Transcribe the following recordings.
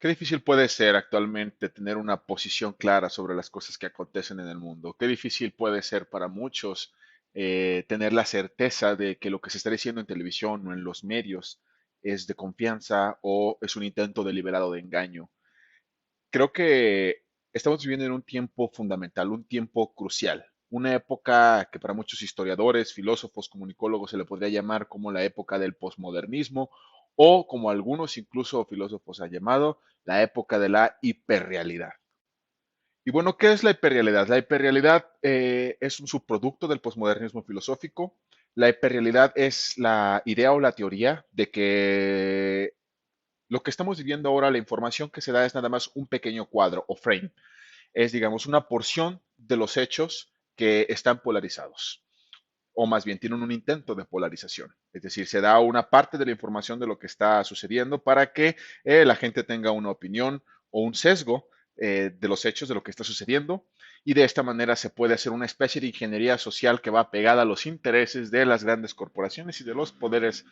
Qué difícil puede ser actualmente tener una posición clara sobre las cosas que acontecen en el mundo. Qué difícil puede ser para muchos tener la certeza de que lo que se está diciendo en televisión o en los medios es de confianza o es un intento deliberado de engaño. Creo que estamos viviendo en un tiempo fundamental, un tiempo crucial, una época que para muchos historiadores, filósofos, comunicólogos se le podría llamar como la época del posmodernismo o como algunos incluso filósofos han llamado, la época de la hiperrealidad. Y bueno, ¿qué es la hiperrealidad? La hiperrealidad es un subproducto del posmodernismo filosófico. La hiperrealidad es la idea o la teoría de que lo que estamos viviendo ahora, la información que se da es nada más un pequeño cuadro o frame. Es, digamos, una porción de los hechos que están polarizados, o más bien tienen un intento de polarización. Es decir, se da una parte de la información de lo que está sucediendo para que la gente tenga una opinión o un sesgo de los hechos de lo que está sucediendo y de esta manera se puede hacer una especie de ingeniería social que va pegada a los intereses de las grandes corporaciones y de los poderes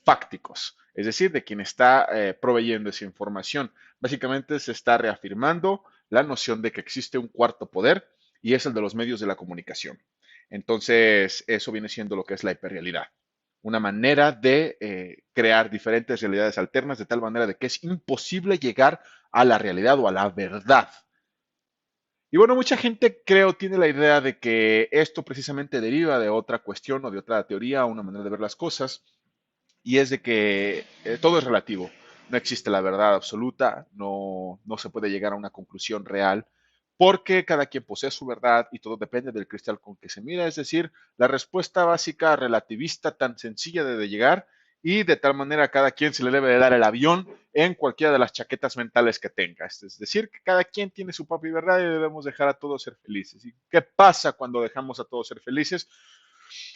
fácticos, es decir, de quien está proveyendo esa información. Básicamente se está reafirmando la noción de que existe un cuarto poder y es el de los medios de la comunicación. Entonces, eso viene siendo lo que es la hiperrealidad. Una manera de crear diferentes realidades alternas de tal manera de que es imposible llegar a la realidad o a la verdad. Y bueno, mucha gente creo tiene la idea de que esto precisamente deriva de otra cuestión o de otra teoría, una manera de ver las cosas, y es de que todo es relativo. No existe la verdad absoluta, no se puede llegar a una conclusión real, porque cada quien posee su verdad y todo depende del cristal con que se mira. Es decir, la respuesta básica relativista tan sencilla de llegar y de tal manera a cada quien se le debe de dar el avión en cualquiera de las chaquetas mentales que tenga. Es decir, que cada quien tiene su propia verdad y debemos dejar a todos ser felices. ¿Y qué pasa cuando dejamos a todos ser felices?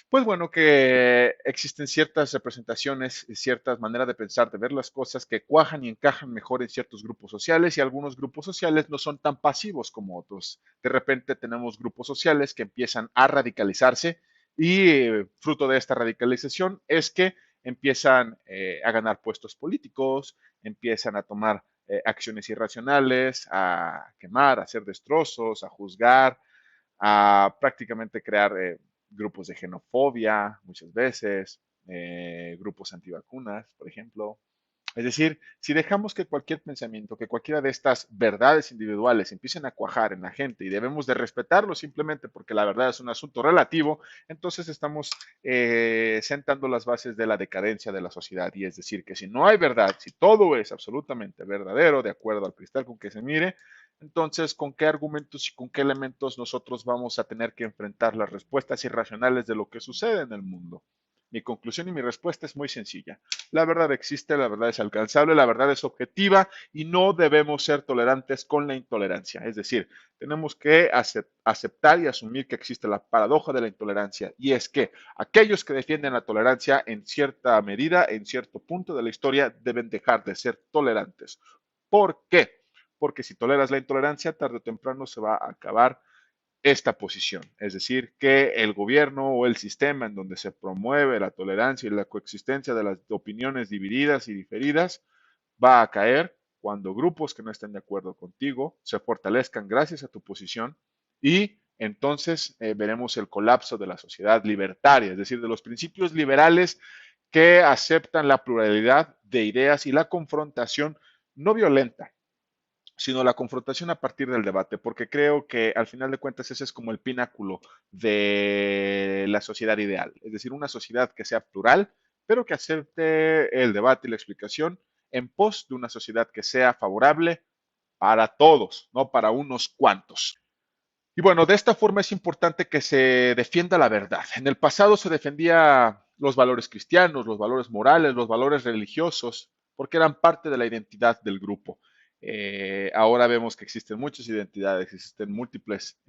Pues bueno, que existen ciertas representaciones, ciertas maneras de pensar, de ver las cosas que cuajan y encajan mejor en ciertos grupos sociales y algunos grupos sociales no son tan pasivos como otros. De repente tenemos grupos sociales que empiezan a radicalizarse y fruto de esta radicalización es que empiezan a ganar puestos políticos, empiezan a tomar acciones irracionales, a quemar, a hacer destrozos, a juzgar, a prácticamente crear grupos de xenofobia muchas veces, grupos antivacunas, por ejemplo. Es decir, si dejamos que cualquier pensamiento, que cualquiera de estas verdades individuales empiecen a cuajar en la gente y debemos de respetarlo simplemente porque la verdad es un asunto relativo, entonces estamos sentando las bases de la decadencia de la sociedad. Y es decir, que si no hay verdad, si todo es absolutamente verdadero, de acuerdo al cristal con que se mire, entonces, ¿con qué argumentos y con qué elementos nosotros vamos a tener que enfrentar las respuestas irracionales de lo que sucede en el mundo? Mi conclusión y mi respuesta es muy sencilla. La verdad existe, la verdad es alcanzable, la verdad es objetiva y no debemos ser tolerantes con la intolerancia. Es decir, tenemos que aceptar y asumir que existe la paradoja de la intolerancia y es que aquellos que defienden la tolerancia en cierta medida, en cierto punto de la historia, deben dejar de ser tolerantes. ¿Por qué? Porque si toleras la intolerancia, tarde o temprano se va a acabar esta posición, es decir, que el gobierno o el sistema en donde se promueve la tolerancia y la coexistencia de las opiniones divididas y diferidas va a caer cuando grupos que no estén de acuerdo contigo se fortalezcan gracias a tu posición y entonces veremos el colapso de la sociedad libertaria, es decir, de los principios liberales que aceptan la pluralidad de ideas y la confrontación no violenta, sino la confrontación a partir del debate, porque creo que al final de cuentas ese es como el pináculo de la sociedad ideal, es decir, una sociedad que sea plural, pero que acepte el debate y la explicación en pos de una sociedad que sea favorable para todos, no para unos cuantos. Y bueno, de esta forma es importante que se defienda la verdad. En el pasado se defendía los valores cristianos, los valores morales, los valores religiosos, porque eran parte de la identidad del grupo. Ahora vemos que existen muchas identidades, existen múltiples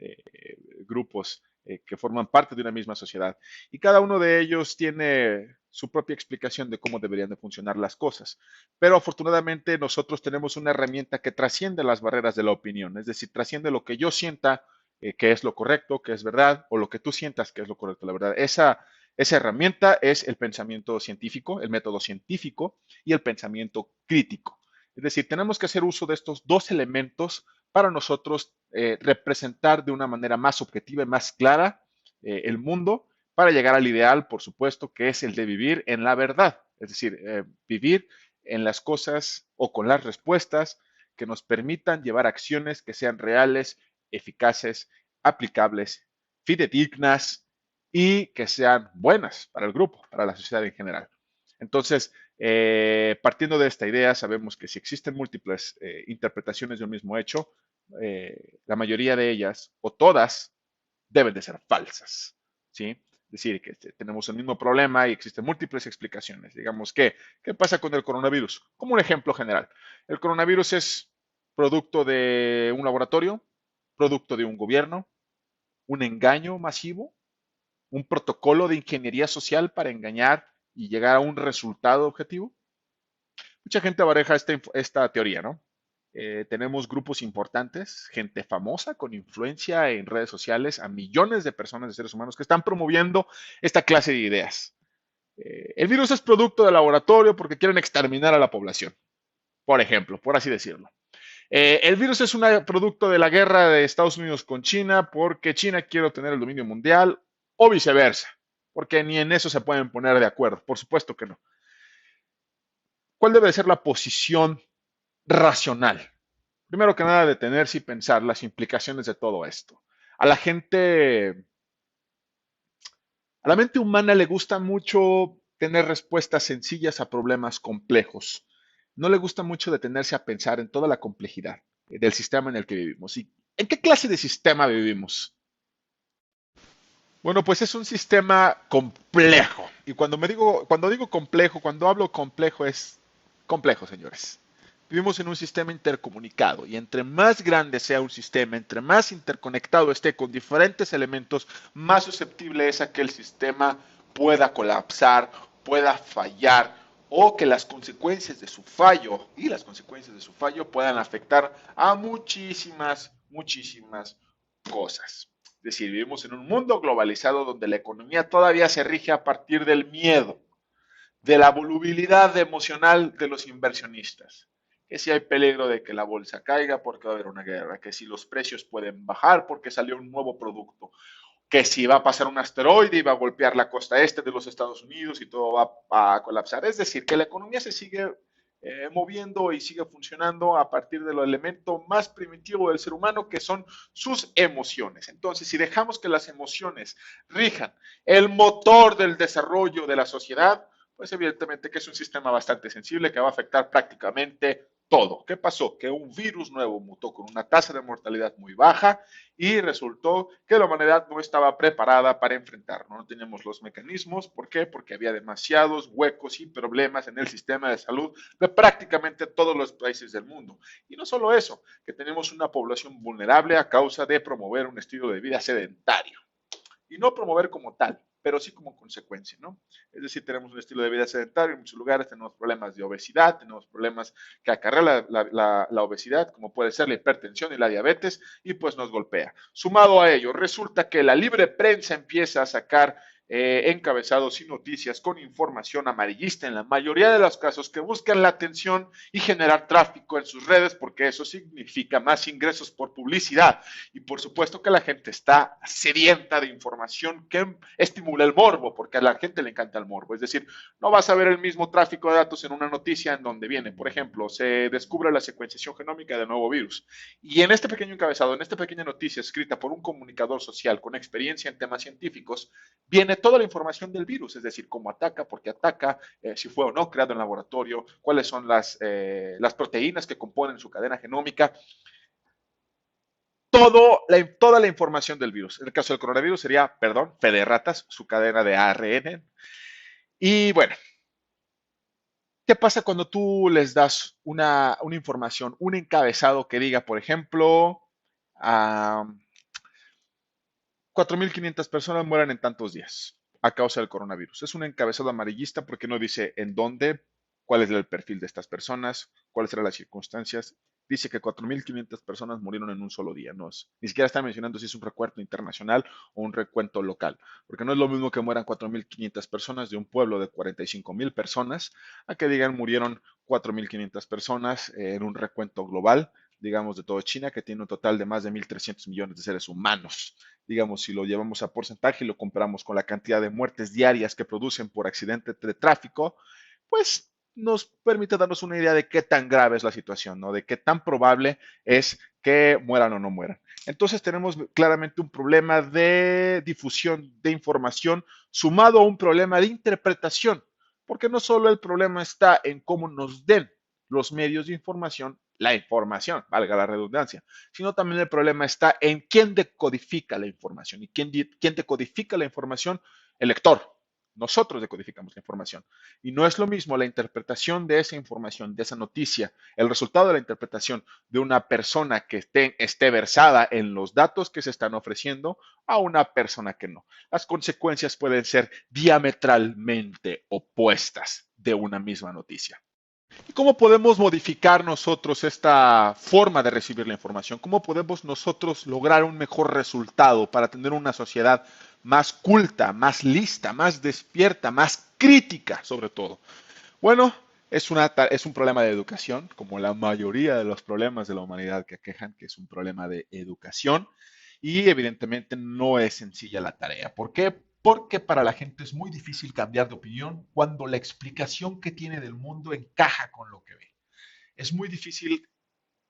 grupos que forman parte de una misma sociedad y cada uno de ellos tiene su propia explicación de cómo deberían de funcionar las cosas. Pero afortunadamente nosotros tenemos una herramienta que trasciende las barreras de la opinión, es decir, trasciende lo que yo sienta que es lo correcto, que es verdad, o lo que tú sientas que es lo correcto, la verdad. Esa herramienta es el pensamiento científico, el método científico y el pensamiento crítico. Es decir, tenemos que hacer uso de estos dos elementos para nosotros representar de una manera más objetiva y más clara el mundo para llegar al ideal, por supuesto, que es el de vivir en la verdad. Es decir, vivir en las cosas o con las respuestas que nos permitan llevar acciones que sean reales, eficaces, aplicables, fidedignas y que sean buenas para el grupo, para la sociedad en general. Entonces, partiendo de esta idea, sabemos que si existen múltiples interpretaciones de un mismo hecho, la mayoría de ellas, o todas, deben de ser falsas, ¿sí? Es decir, que tenemos el mismo problema y existen múltiples explicaciones. Digamos que, ¿qué pasa con el coronavirus? Como un ejemplo general, el coronavirus es producto de un laboratorio, producto de un gobierno, un engaño masivo, un protocolo de ingeniería social para engañar y llegar a un resultado objetivo. Mucha gente abareja esta teoría, ¿no? Tenemos grupos importantes, gente famosa con influencia en redes sociales, a millones de personas, de seres humanos, que están promoviendo esta clase de ideas. El virus es producto de laboratorio porque quieren exterminar a la población, por ejemplo, por así decirlo. El virus es un producto de la guerra de Estados Unidos con China porque China quiere obtener el dominio mundial o viceversa, porque ni en eso se pueden poner de acuerdo, por supuesto que no. ¿Cuál debe ser la posición racional? Primero que nada, detenerse y pensar las implicaciones de todo esto. A la gente, a la mente humana le gusta mucho tener respuestas sencillas a problemas complejos. No le gusta mucho detenerse a pensar en toda la complejidad del sistema en el que vivimos. ¿Y en qué clase de sistema vivimos? Bueno, pues es un sistema complejo. Y cuando digo complejo, cuando hablo complejo es complejo, señores. Vivimos en un sistema intercomunicado y entre más grande sea un sistema, entre más interconectado esté con diferentes elementos, más susceptible es a que el sistema pueda colapsar, pueda fallar o que las consecuencias de su fallo y las consecuencias de su fallo puedan afectar a muchísimas cosas. Es decir, vivimos en un mundo globalizado donde la economía todavía se rige a partir del miedo, de la volubilidad emocional de los inversionistas. Que si hay peligro de que la bolsa caiga porque va a haber una guerra, que si los precios pueden bajar porque salió un nuevo producto, que si va a pasar un asteroide y va a golpear la costa este de los Estados Unidos y todo va a colapsar. Es decir, que la economía se sigue moviendo y sigue funcionando a partir de lo elemento más primitivo del ser humano, que son sus emociones. Entonces, si dejamos que las emociones rijan el motor del desarrollo de la sociedad, pues evidentemente que es un sistema bastante sensible que va a afectar prácticamente todo. ¿Qué pasó? Que un virus nuevo mutó con una tasa de mortalidad muy baja y resultó que la humanidad no estaba preparada para enfrentarlo. No teníamos los mecanismos. ¿Por qué? Porque había demasiados huecos y problemas en el sistema de salud de prácticamente todos los países del mundo. Y no solo eso, que tenemos una población vulnerable a causa de promover un estilo de vida sedentario y no promover como tal, pero sí como consecuencia, ¿no? Es decir, tenemos un estilo de vida sedentario, en muchos lugares tenemos problemas de obesidad, tenemos problemas que acarrea la obesidad, como puede ser la hipertensión y la diabetes, y pues nos golpea. Sumado a ello, resulta que la libre prensa empieza a sacar encabezados y noticias con información amarillista en la mayoría de los casos que buscan la atención y generar tráfico en sus redes porque eso significa más ingresos por publicidad y por supuesto que la gente está sedienta de información que estimula el morbo porque a la gente le encanta el morbo, es decir, no vas a ver el mismo tráfico de datos en una noticia en donde viene, por ejemplo, se descubre la secuenciación genómica del nuevo virus y en este pequeño encabezado, en esta pequeña noticia escrita por un comunicador social con experiencia en temas científicos, viene toda la información del virus, es decir, cómo ataca, por qué ataca, si fue o no creado en laboratorio, cuáles son las proteínas que componen su cadena genómica, toda la información del virus. En el caso del coronavirus sería, perdón, fe de ratas, su cadena de ARN. Y bueno, ¿qué pasa cuando tú les das una información, un encabezado que diga, por ejemplo, uh, 4.500 personas mueren en tantos días a causa del coronavirus? Es un encabezado amarillista porque no dice en dónde, cuál es el perfil de estas personas, cuáles eran las circunstancias. Dice que 4.500 personas murieron en un solo día. No es, ni siquiera está mencionando si es un recuento internacional o un recuento local, porque no es lo mismo que mueran 4.500 personas de un pueblo de 45.000 personas a que digan murieron 4.500 personas en un recuento global, digamos, de todo China, que tiene un total de más de 1.300 millones de seres humanos. Digamos, si lo llevamos a porcentaje y lo comparamos con la cantidad de muertes diarias que producen por accidente de tráfico, pues nos permite darnos una idea de qué tan grave es la situación, ¿no? De qué tan probable es que mueran o no mueran. Entonces tenemos claramente un problema de difusión de información sumado a un problema de interpretación, porque no solo el problema está en cómo nos den los medios de información, la información, valga la redundancia, sino también el problema está en quién decodifica la información. ¿Y quién decodifica la información? El lector. Nosotros decodificamos la información. Y no es lo mismo la interpretación de esa información, de esa noticia, el resultado de la interpretación de una persona que esté versada en los datos que se están ofreciendo a una persona que no. Las consecuencias pueden ser diametralmente opuestas de una misma noticia. ¿Y cómo podemos modificar nosotros esta forma de recibir la información? ¿Cómo podemos nosotros lograr un mejor resultado para tener una sociedad más culta, más lista, más despierta, más crítica sobre todo? Bueno, es un problema de educación, como la mayoría de los problemas de la humanidad que aquejan, que es un problema de educación. Y evidentemente no es sencilla la tarea. ¿Por qué? Porque para la gente es muy difícil cambiar de opinión cuando la explicación que tiene del mundo encaja con lo que ve. Es muy difícil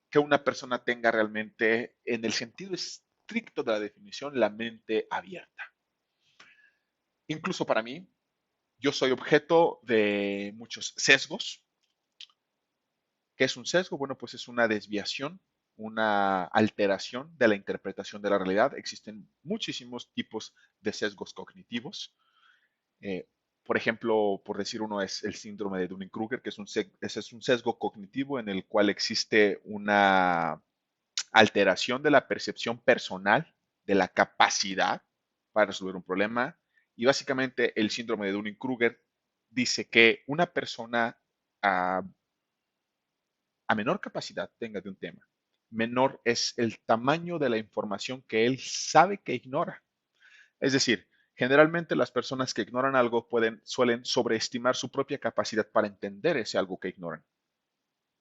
que una persona tenga realmente, en el sentido estricto de la definición, la mente abierta. Incluso para mí, yo soy objeto de muchos sesgos. ¿Qué es un sesgo? Bueno, pues es una desviación, una alteración de la interpretación de la realidad. Existen muchísimos tipos de sesgos cognitivos. Eh, por ejemplo, por decir uno es el síndrome de Dunning-Kruger, que ese es un sesgo cognitivo en el cual existe una alteración de la percepción personal, de la capacidad para resolver un problema. Y básicamente el síndrome de Dunning-Kruger dice que una persona a menor capacidad tenga de un tema, menor es el tamaño de la información que él sabe que ignora. Es decir, generalmente las personas que ignoran algo suelen sobreestimar su propia capacidad para entender ese algo que ignoran.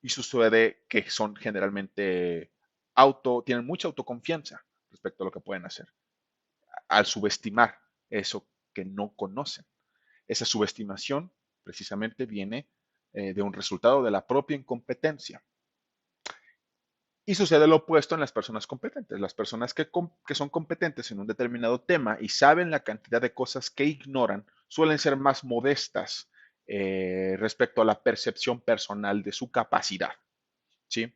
Y sucede que son generalmente tienen mucha autoconfianza respecto a lo que pueden hacer, al subestimar eso que no conocen. Esa subestimación precisamente viene de un resultado de la propia incompetencia. Y sucede lo opuesto en las personas competentes. Las personas que son competentes en un determinado tema y saben la cantidad de cosas que ignoran, suelen ser más modestas respecto a la percepción personal de su capacidad. ¿Sí?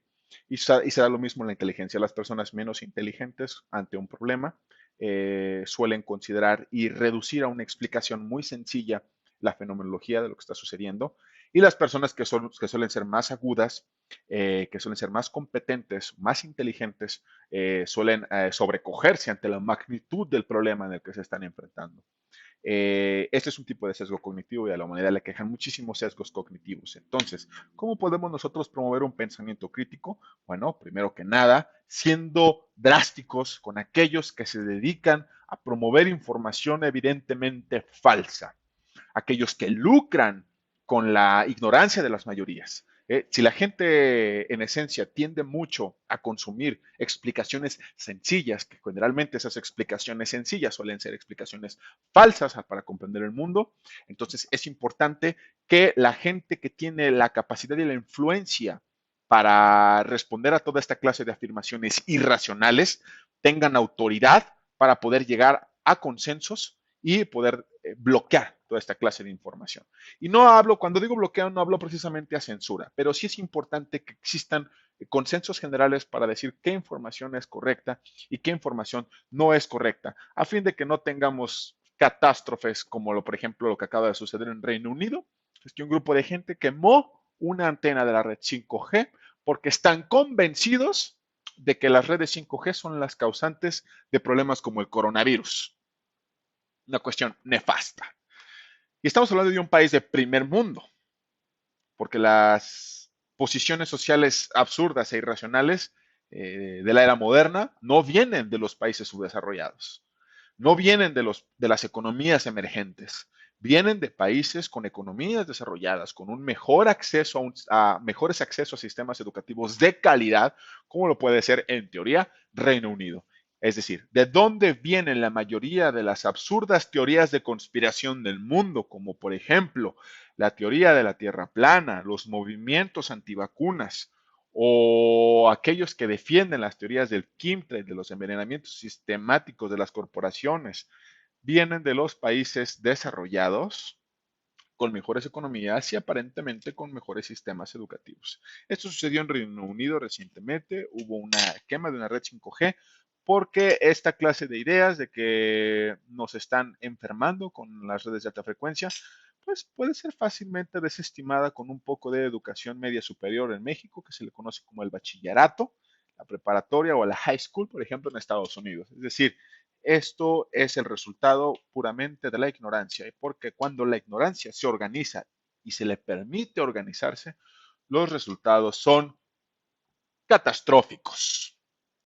Y se da lo mismo en la inteligencia. Las personas menos inteligentes ante un problema suelen considerar y reducir a una explicación muy sencilla la fenomenología de lo que está sucediendo. Y las personas que suelen ser más agudas, que suelen ser más competentes, más inteligentes, suelen sobrecogerse ante la magnitud del problema en el que se están enfrentando. Este es un tipo de sesgo cognitivo y a la humanidad le quejan muchísimos sesgos cognitivos. Entonces, ¿cómo podemos nosotros promover un pensamiento crítico? Bueno, primero que nada, siendo drásticos con aquellos que se dedican a promover información evidentemente falsa, aquellos que lucran con la ignorancia de las mayorías. Si la gente en esencia tiende mucho a consumir explicaciones sencillas, que generalmente esas explicaciones sencillas suelen ser explicaciones falsas para comprender el mundo, entonces es importante que la gente que tiene la capacidad y la influencia para responder a toda esta clase de afirmaciones irracionales tengan autoridad para poder llegar a consensos y poder bloquear toda esta clase de información. Y cuando digo bloqueo, no hablo precisamente a censura, pero sí es importante que existan consensos generales para decir qué información es correcta y qué información no es correcta, a fin de que no tengamos catástrofes como por ejemplo lo que acaba de suceder en Reino Unido, es que un grupo de gente quemó una antena de la red 5G porque están convencidos de que las redes 5G son las causantes de problemas como el coronavirus. Una cuestión nefasta. Y estamos hablando de un país de primer mundo, porque las posiciones sociales absurdas e irracionales de la era moderna no vienen de los países subdesarrollados, no vienen de las economías emergentes, vienen de países con economías desarrolladas, con un mejor acceso a mejores accesos a sistemas educativos de calidad, como lo puede ser en teoría Reino Unido. Es decir, ¿de dónde vienen la mayoría de las absurdas teorías de conspiración del mundo, como por ejemplo la teoría de la Tierra plana, los movimientos antivacunas o aquellos que defienden las teorías del chemtrail, de los envenenamientos sistemáticos de las corporaciones? Vienen de los países desarrollados con mejores economías y aparentemente con mejores sistemas educativos. Esto sucedió en Reino Unido recientemente, hubo una quema de una red 5G porque esta clase de ideas de que nos están enfermando con las redes de alta frecuencia, pues puede ser fácilmente desestimada con un poco de educación media superior en México, que se le conoce como el bachillerato, la preparatoria o la high school, por ejemplo, en Estados Unidos. Es decir, esto es el resultado puramente de la ignorancia, porque cuando la ignorancia se organiza y se le permite organizarse, los resultados son catastróficos.